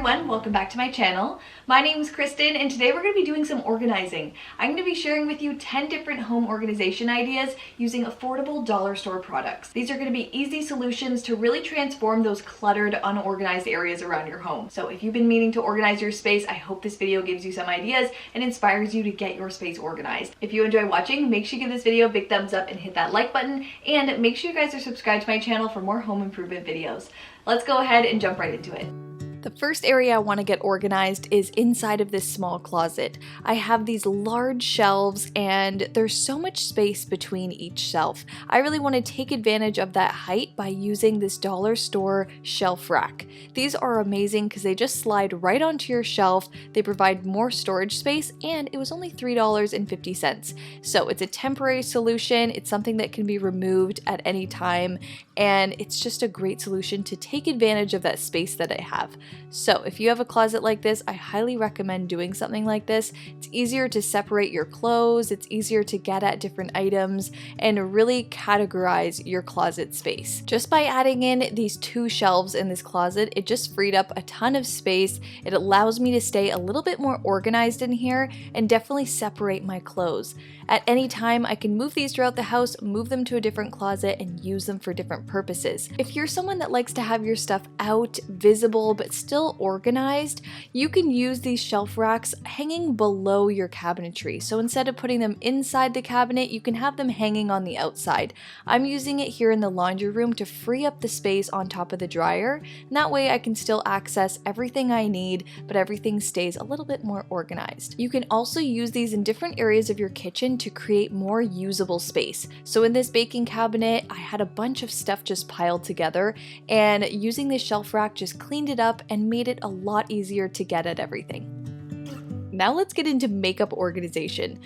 everyone, welcome back to my channel. My name is Kristen and today we're going to be doing some organizing. I'm going to be sharing with you 10 different home organization ideas using affordable dollar store products. These are going to be easy solutions to really transform those cluttered, unorganized areas around your home. So if you've been meaning to organize your space, I hope this video gives you some ideas and inspires you to get your space organized. If you enjoy watching, make sure you give this video a big thumbs up and hit that like button, and make sure you guys are subscribed to my channel for more home improvement videos. Let's go ahead and jump right into it. The first area I want to get organized is inside of this small closet. I have these large shelves and there's so much space between each shelf. I really want to take advantage of that height by using this dollar store shelf rack. These are amazing because they just slide right onto your shelf, they provide more storage space, and it was only $3.50. So it's a temporary solution, it's something that can be removed at any time, and it's just a great solution to take advantage of that space that I have. So if you have a closet like this, I highly recommend doing something like this. It's easier to separate your clothes, it's easier to get at different items, and really categorize your closet space. Just by adding in these two shelves in this closet, it just freed up a ton of space. It allows me to stay a little bit more organized in here and definitely separate my clothes. At any time, I can move these throughout the house, move them to a different closet, and use them for different purposes. If you're someone that likes to have your stuff out, visible, but still organized, you can use these shelf racks hanging below your cabinetry. So instead of putting them inside the cabinet, you can have them hanging on the outside. I'm using it here in the laundry room to free up the space on top of the dryer, and that way I can still access everything I need, but everything stays a little bit more organized. You can also use these in different areas of your kitchen to create more usable space. So in this baking cabinet, I had a bunch of stuff just piled together, and using this shelf rack just cleaned it up and made it a lot easier to get at everything. Now let's get into makeup organization.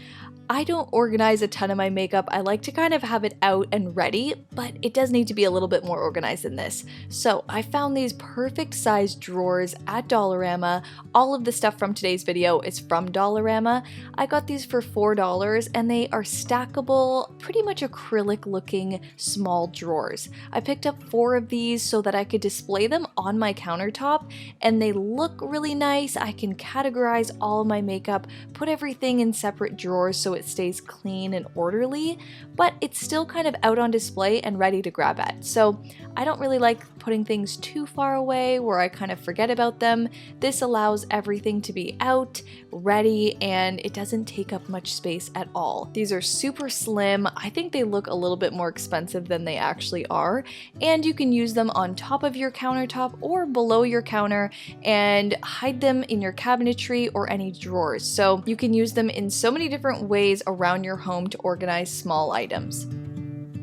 I don't organize a ton of my makeup. I like to kind of have it out and ready, but it does need to be a little bit more organized than this. So I found these perfect sized drawers at Dollarama. All of the stuff from today's video is from Dollarama. I got these for $4 and they are stackable, pretty much acrylic looking small drawers. I picked up 4 of these so that I could display them on my countertop, and they look really nice. I can categorize all of my makeup, put everything in separate drawers so it stays clean and orderly, but it's still kind of out on display and ready to grab at. So I don't really like putting things too far away where I kind of forget about them. This allows everything to be out, ready, and it doesn't take up much space at all. These are super slim. I think they look a little bit more expensive than they actually are, and you can use them on top of your countertop or below your counter and hide them in your cabinetry or any drawers. So you can use them in so many different ways around your home to organize small items.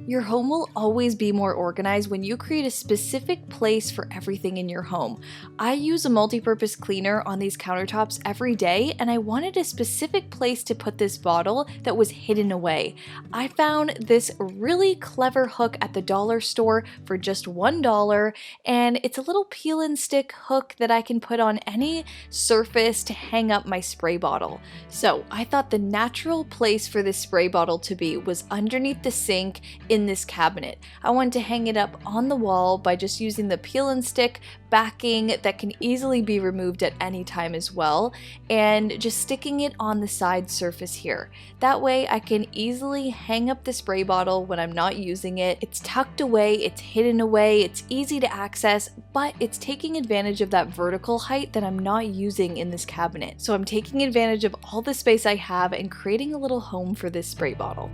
Your home will always be more organized when you create a specific place for everything in your home. I use a multi-purpose cleaner on these countertops every day, and I wanted a specific place to put this bottle that was hidden away. I found this really clever hook at the dollar store for just $1, and it's a little peel and stick hook that I can put on any surface to hang up my spray bottle. So I thought the natural place for this spray bottle to be was underneath the sink in this cabinet. I wanted to hang it up on the wall by just using the peel and stick backing that can easily be removed at any time as well, and just sticking it on the side surface here. That way I can easily hang up the spray bottle when I'm not using it. It's tucked away, it's hidden away, it's easy to access, but it's taking advantage of that vertical height that I'm not using in this cabinet. So I'm taking advantage of all the space I have and creating a little home for this spray bottle.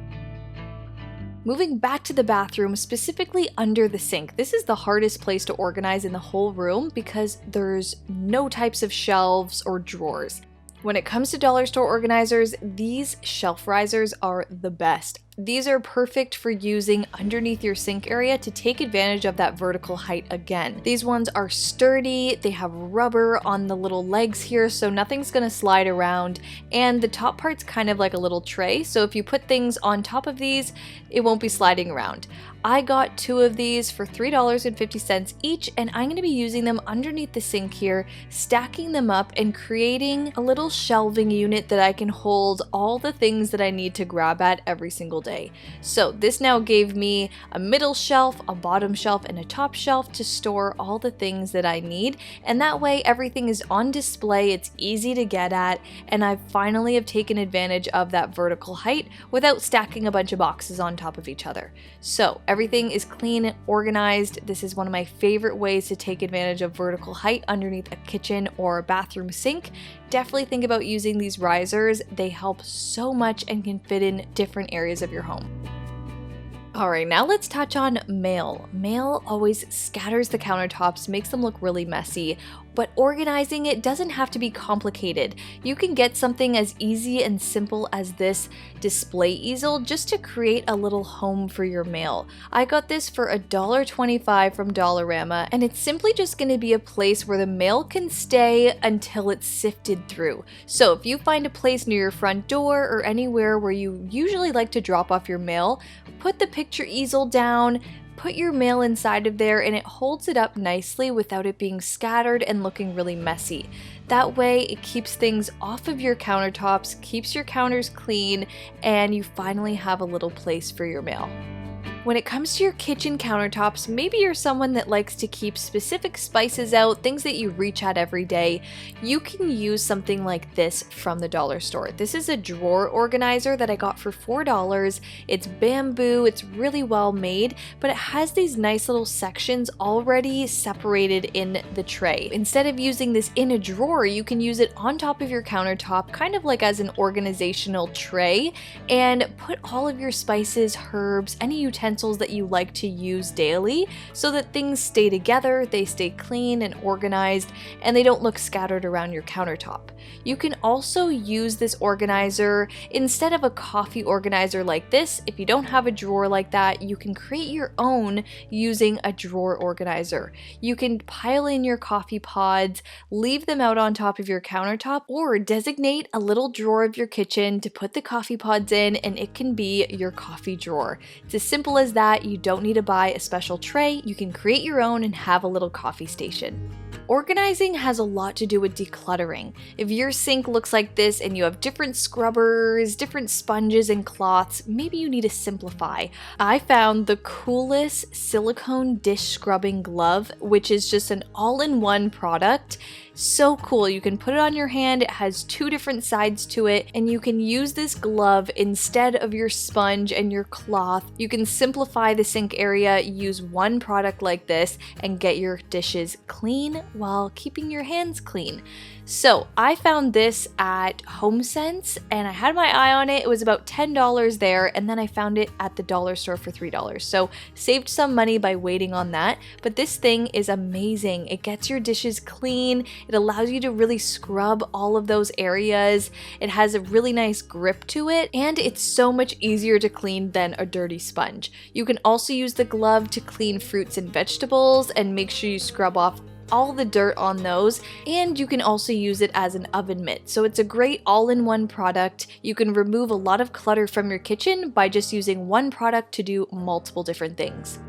Moving back to the bathroom, specifically under the sink. This is the hardest place to organize in the whole room because there's no types of shelves or drawers. When it comes to dollar store organizers, these shelf risers are the best. These are perfect for using underneath your sink area to take advantage of that vertical height again. These ones are sturdy, they have rubber on the little legs here so nothing's gonna slide around, and the top part's kind of like a little tray, so if you put things on top of these, it won't be sliding around. I got 2 of these for $3.50 each, and I'm going to be using them underneath the sink here, stacking them up and creating a little shelving unit that I can hold all the things that I need to grab at every single day. So this now gave me a middle shelf, a bottom shelf, and a top shelf to store all the things that I need, and that way everything is on display, it's easy to get at, and I finally have taken advantage of that vertical height without stacking a bunch of boxes on top of each other. So everything is clean and organized. This is one of my favorite ways to take advantage of vertical height underneath a kitchen or a bathroom sink. Definitely think about using these risers. They help so much and can fit in different areas of your home. Alright, now let's touch on mail. Mail always scatters the countertops, makes them look really messy, but organizing it doesn't have to be complicated. You can get something as easy and simple as this display easel just to create a little home for your mail. I got this for $1.25 from Dollarama, and it's simply just going to be a place where the mail can stay until it's sifted through. So if you find a place near your front door or anywhere where you usually like to drop off your mail, put the picture easel down, put your mail inside of there, and it holds it up nicely without it being scattered and looking really messy. That way it keeps things off of your countertops, keeps your counters clean, and you finally have a little place for your mail. When it comes to your kitchen countertops, maybe you're someone that likes to keep specific spices out, things that you reach at every day. You can use something like this from the dollar store. This is a drawer organizer that I got for $4. It's bamboo, it's really well made, but it has these nice little sections already separated in the tray. Instead of using this in a drawer, you can use it on top of your countertop, kind of like as an organizational tray, and put all of your spices, herbs, any utensils that you like to use daily so that things stay together, they stay clean and organized, and they don't look scattered around your countertop. You can also use this organizer instead of a coffee organizer like this. If you don't have a drawer like that, you can create your own using a drawer organizer. You can pile in your coffee pods, leave them out on top of your countertop, or designate a little drawer of your kitchen to put the coffee pods in, and it can be your coffee drawer. It's as simple as that. You don't need to buy a special tray. You can create your own and have a little coffee station. Organizing has a lot to do with decluttering. If your sink looks like this and you have different scrubbers, different sponges and cloths, maybe you need to simplify. I found the coolest silicone dish scrubbing glove, which is just an all-in-one product. So cool. You can put it on your hand, it has two different sides to it, and you can use this glove instead of your sponge and your cloth. You can simplify the sink area, use one product like this, and get your dishes clean while keeping your hands clean. So I found this at HomeSense and I had my eye on it. It was about $10 there, and then I found it at the dollar store for $3. So saved some money by waiting on that. But this thing is amazing. It gets your dishes clean. It allows you to really scrub all of those areas. It has a really nice grip to it, and it's so much easier to clean than a dirty sponge. You can also use the glove to clean fruits and vegetables and make sure you scrub off all the dirt on those, and you can also use it as an oven mitt. So it's a great all-in-one product. You can remove a lot of clutter from your kitchen by just using one product to do multiple different things.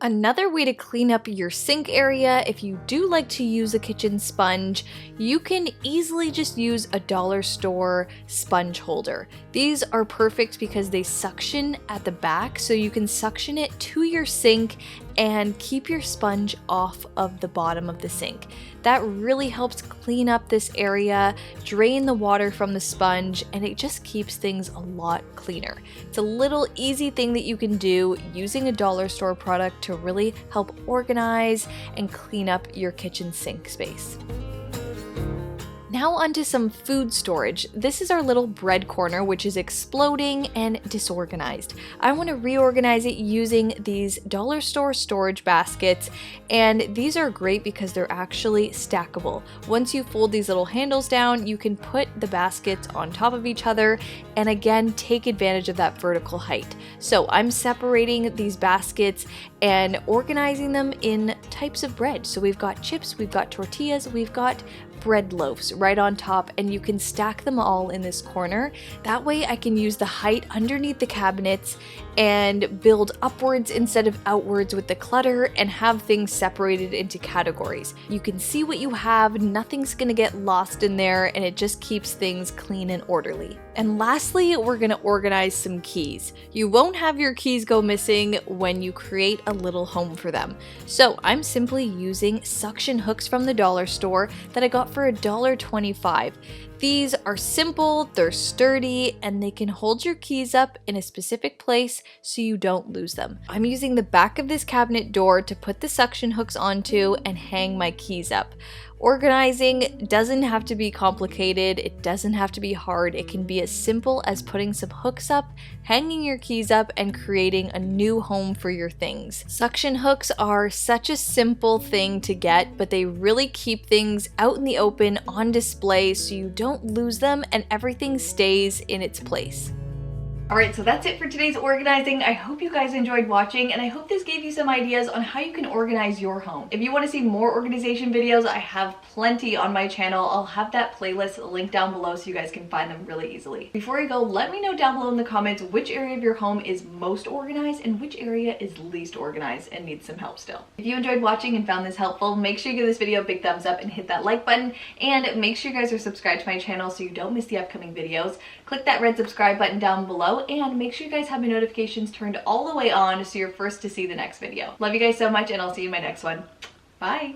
Another way to clean up your sink area, if you do like to use a kitchen sponge, you can easily just use a dollar store sponge holder. These are perfect because they suction at the back, so you can suction it to your sink and keep your sponge off of the bottom of the sink. That really helps clean up this area, drain the water from the sponge, and it just keeps things a lot cleaner. It's a little easy thing that you can do using a dollar store product to really help organize and clean up your kitchen sink space. Now onto some food storage. This is our little bread corner, which is exploding and disorganized. I want to reorganize it using these dollar store storage baskets, and these are great because they're actually stackable. Once you fold these little handles down, you can put the baskets on top of each other and again take advantage of that vertical height. So I'm separating these baskets and organizing them in types of bread. So we've got chips, we've got tortillas, we've got bread loaves right on top, and you can stack them all in this corner. That way I can use the height underneath the cabinets and build upwards instead of outwards with the clutter and have things separated into categories. You can see what you have, nothing's gonna get lost in there, and it just keeps things clean and orderly. And lastly, we're gonna organize some keys. You won't have your keys go missing when you create a little home for them. So I'm simply using suction hooks from the dollar store that I got for $1.25. These are simple, they're sturdy, and they can hold your keys up in a specific place so you don't lose them. I'm using the back of this cabinet door to put the suction hooks onto and hang my keys up. Organizing doesn't have to be complicated, it doesn't have to be hard, it can be as simple as putting some hooks up, hanging your keys up, and creating a new home for your things. Suction hooks are such a simple thing to get, but they really keep things out in the open on display so you don't lose them and everything stays in its place. Alright, so that's it for today's organizing. I hope you guys enjoyed watching, and I hope this gave you some ideas on how you can organize your home. If you want to see more organization videos, I have plenty on my channel. I'll have that playlist linked down below so you guys can find them really easily. Before you go, let me know down below in the comments which area of your home is most organized and which area is least organized and needs some help still. If you enjoyed watching and found this helpful, make sure you give this video a big thumbs up and hit that like button, and make sure you guys are subscribed to my channel so you don't miss the upcoming videos. Click that red subscribe button down below, and make sure you guys have my notifications turned all the way on so you're first to see the next video. Love you guys so much, and I'll see you in my next one. Bye!